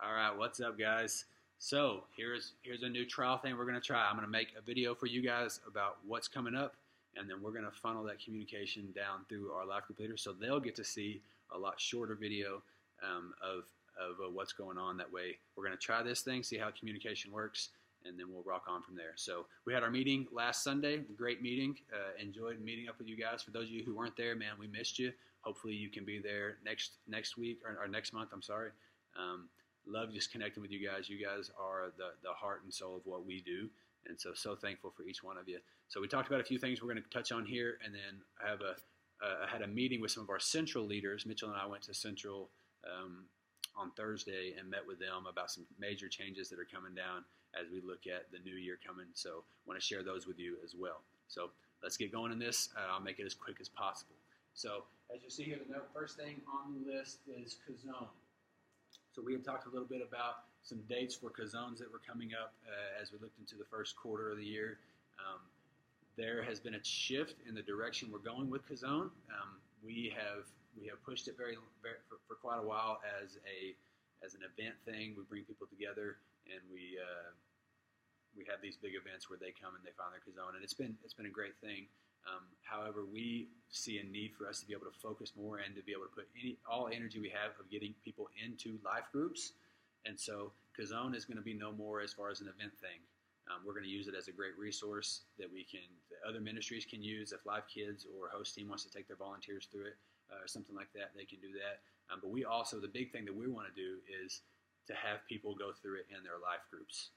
All right, what's up, guys? So here's a new trial thing we're gonna try. I'm gonna make a video for you guys about what's coming up, and then we're gonna funnel that communication down through our life group leaders, so they'll get to see a lot shorter video of what's going on. That way, we're gonna try this thing, see how communication works, and then we'll rock on from there. So we had our meeting last Sunday. Great meeting. Enjoyed meeting up with you guys. For those of you who weren't there, man, we missed you. Hopefully, you can be there next week or next month. I'm sorry. Love just connecting with you guys. You guys are the heart and soul of what we do, and so thankful for each one of you. So we talked about a few things we're going to touch on here, and then I had a meeting with some of our Central leaders. Mitchell and I went to Central on Thursday and met with them about some major changes that are coming down as we look at the new year coming. So I want to share those with you as well. So let's get going in this. I'll make it as quick as possible. So as you see here, the first thing on the list is Kazone. So we had talked a little bit about some dates for Kazones that were coming up as we looked into the first quarter of the year. There has been a shift in the direction we're going with Kazone. We have pushed it for quite a while as an event thing. We bring people together and we have these big events where they come and they find their Kazone, and it's been a great thing. However, we see a need for us to be able to focus more and to be able to put all energy we have of getting people into life groups. And so Kazone is going to be no more as far as an event thing. We're going to use it as a great resource that other ministries can use. If Live Kids or Host Team wants to take their volunteers through it or something like that, they can do that. But we also, the big thing that we want to do is to have people go through it in their life groups.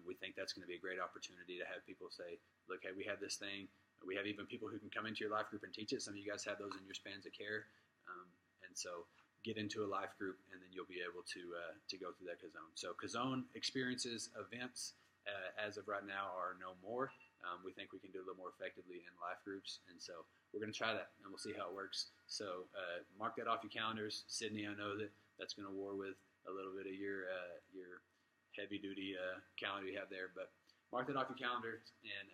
We think that's going to be a great opportunity to have people say, look, hey, we have this thing. We have even people who can come into your life group and teach it. Some of you guys have those in your spans of care. And so get into a life group, and then you'll be able to go through that Kazone. So Kazone experiences, events, as of right now, are no more. We think we can do it a little more effectively in life groups. And so we're going to try that, and we'll see how it works. So mark that off your calendars. Sydney, I know that's going to war with a little bit of your heavy-duty calendar you have there. But mark that off your calendar, and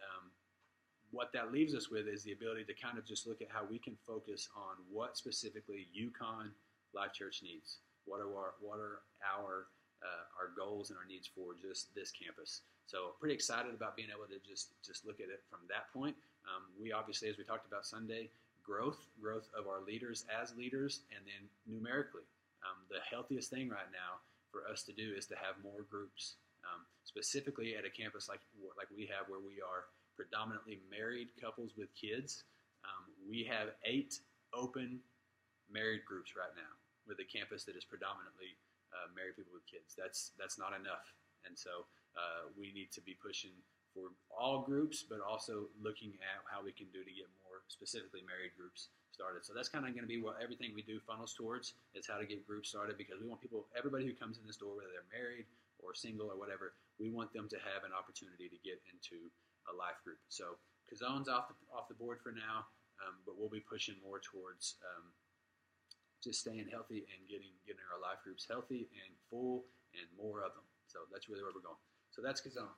what that leaves us with is the ability to kind of just look at how we can focus on what specifically Yukon Life Church needs. What are our goals and our needs for just this campus? So pretty excited about being able to just look at it from that point. We obviously, as we talked about Sunday, growth of our leaders as leaders, and then numerically. The healthiest thing right now for us to do is to have more groups, specifically at a campus like we have, where we are predominantly married couples with kids. We have 8 open married groups right now with a campus that is predominantly married people with kids. That's not enough, and so we need to be pushing for all groups, but also looking at how we can do to get more specifically married groups started. So that's kind of going to be what everything we do funnels towards, is how to get groups started, because we want everybody who comes in this door, whether they're married or single or whatever, we want them to have an opportunity to get into a life group. So Kazone's off the board for now, but we'll be pushing more towards just staying healthy and getting our life groups healthy and full and more of them. So that's really where we're going. So that's Kazone.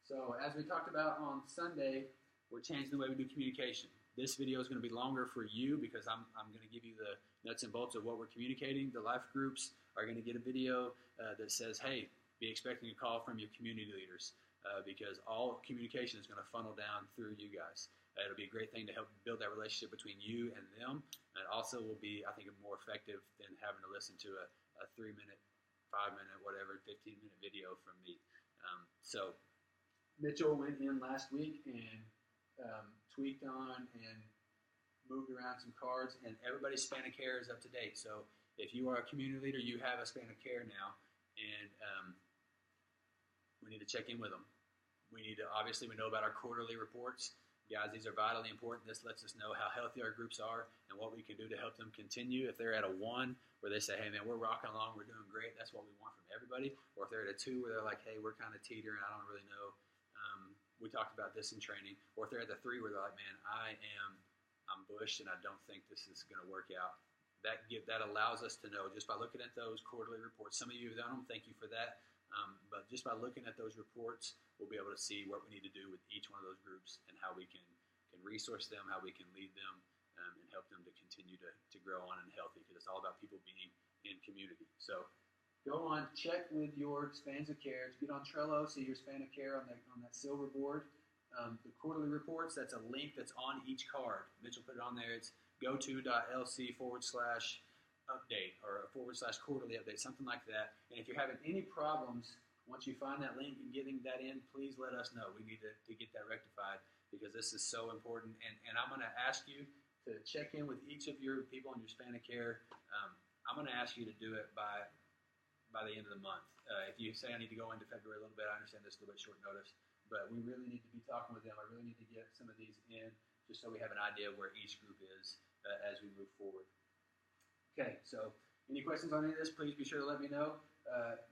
So as we talked about on Sunday, we're changing the way we do communication. This video is going to be longer for you because I'm going to give you the nuts and bolts of what we're communicating. The life groups are going to get a video that says, hey, be expecting a call from your community leaders. Because all communication is going to funnel down through you guys. It'll be a great thing to help build that relationship between you and them, and also will be, I think, more effective than having to listen to a 3-minute, 5-minute, whatever, 15-minute video from me. So Mitchell went in last week and tweaked on and moved around some cards, and everybody's span of care is up to date. So if you are a community leader, you have a span of care now, and we need to check in with them. Obviously, we know about our quarterly reports. Guys, these are vitally important. This lets us know how healthy our groups are and what we can do to help them continue. If they're at a 1 where they say, hey, man, we're rocking along, we're doing great, that's what we want from everybody. Or if they're at a 2 where they're like, hey, we're kind of teetering, I don't really know. We talked about this in training. Or if they're at the 3 where they're like, man, I'm bushed and I don't think this is going to work out. That allows us to know just by looking at those quarterly reports. Some of you don't, thank you for that. But just by looking at those reports, we'll be able to see what we need to do with each one of those groups and how we can resource them, how we can lead them, and help them to continue to grow on and healthy, because it's all about people being in community. So go on, check with your spans of care. Get on Trello, see your span of care on that silver board. The quarterly reports, that's a link that's on each card. Mitchell put it on there. It's goto.lc/update or /quarterly update, something like that. And if you're having any problems, once you find that link and getting that in, please let us know. We need to get that rectified because this is so important. And I'm going to ask you to check in with each of your people on your span of care. I'm going to ask you to do it by the end of the month. If you say I need to go into February a little bit, I understand this is a little bit short notice, but we really need to be talking with them. I really need to get some of these in just so we have an idea of where each group is as we move forward. Okay, so any questions on any of this, please be sure to let me know.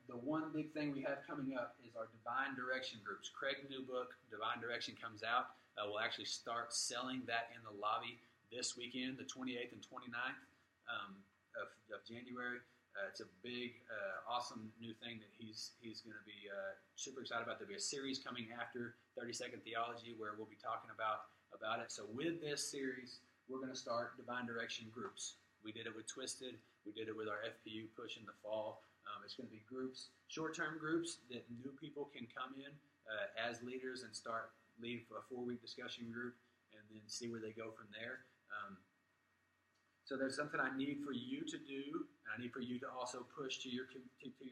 The one big thing we have coming up is our Divine Direction groups. Craig's new book, Divine Direction, comes out. We'll actually start selling that in the lobby this weekend, the 28th and 29th of January. It's a big, awesome new thing that he's going to be super excited about. There'll be a series coming after 30-Second Theology where we'll be talking about it. So with this series, we're going to start Divine Direction groups. We did it with Twisted. We did it with our FPU push in the fall. It's going to be groups, short-term groups that new people can come in as leaders and lead a 4-week discussion group and then see where they go from there. So there's something I need for you to do, and I need for you to also push to your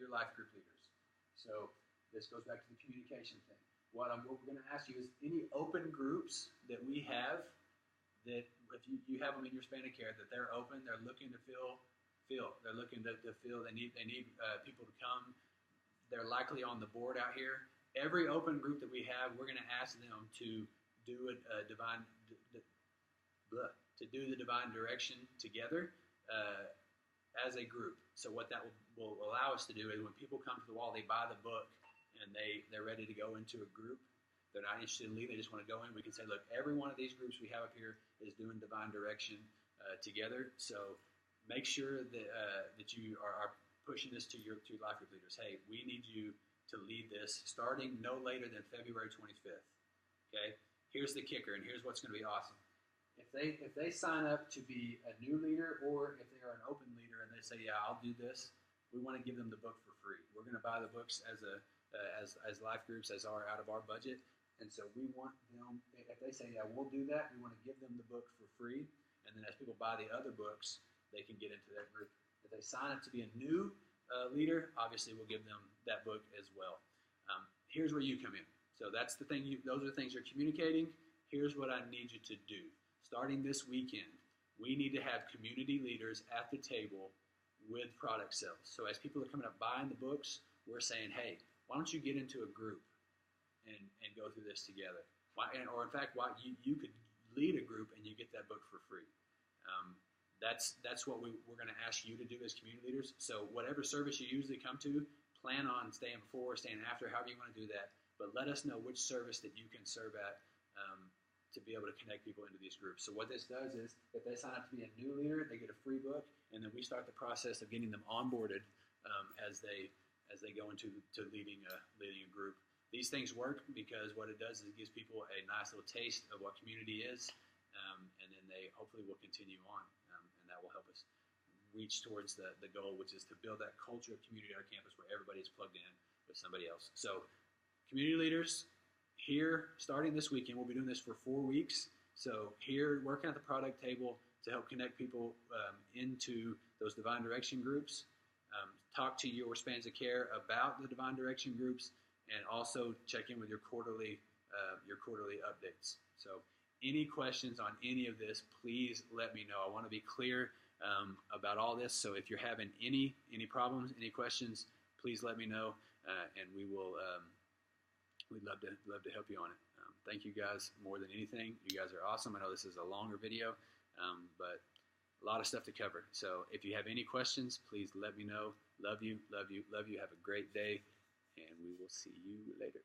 life group leaders. So this goes back to the communication thing. What we're going to ask you is any open groups that we have that if you have them in your span of care, that they're open, they're looking to fill. They're looking to fill. They need people to come. They're likely on the board out here. Every open group that we have, we're going to ask them to do the Divine Direction together as a group. So what that will allow us to do is when people come to the wall, they buy the book and they're ready to go into a group. They're not interested in leading. They just want to go in. We can say, look, every one of these groups we have up here is doing Divine Direction together. So make sure that you are pushing this to your life group leaders. Hey, we need you to lead this starting no later than February 25th. Okay? Here's the kicker, and here's what's going to be awesome. If they sign up to be a new leader, or if they are an open leader and they say, yeah, I'll do this, we want to give them the book for free. We're going to buy the books as life groups out of our budget. And so we want them, if they say, yeah, we'll do that, we want to give them the book for free. And then as people buy the other books, they can get into that group. If they sign up to be a new leader, obviously we'll give them that book as well. Here's where you come in. So that's the thing. Those are the things you're communicating. Here's what I need you to do. Starting this weekend, we need to have community leaders at the table with product sales. So as people are coming up buying the books, we're saying, hey, why don't you get into a group and go through this together? Or in fact, you could lead a group and you get that book for free. That's what we're going to ask you to do as community leaders. So whatever service you usually come to, plan on staying before, staying after, however you want to do that. But let us know which service that you can serve at to be able to connect people into these groups. So what this does is, if they sign up to be a new leader, they get a free book, and then we start the process of getting them onboarded as they go into leading a group. These things work because what it does is it gives people a nice little taste of what community is, and then they hopefully will continue on, and that will help us reach towards the goal, which is to build that culture of community at our campus where everybody is plugged in with somebody else. So community leaders, here, starting this weekend, we'll be doing this for 4 weeks. So here, working at the product table to help connect people into those Divine Direction groups. Talk to your spans of care about the Divine Direction groups, and also check in with your quarterly updates. So any questions on any of this, please let me know. I want to be clear about all this. So if you're having any problems, any questions, please let me know, and we will. We'd love to help you on it. Thank you guys more than anything. You guys are awesome. I know this is a longer video, but a lot of stuff to cover. So if you have any questions, please let me know. Love you, love you, love you. Have a great day, and we will see you later.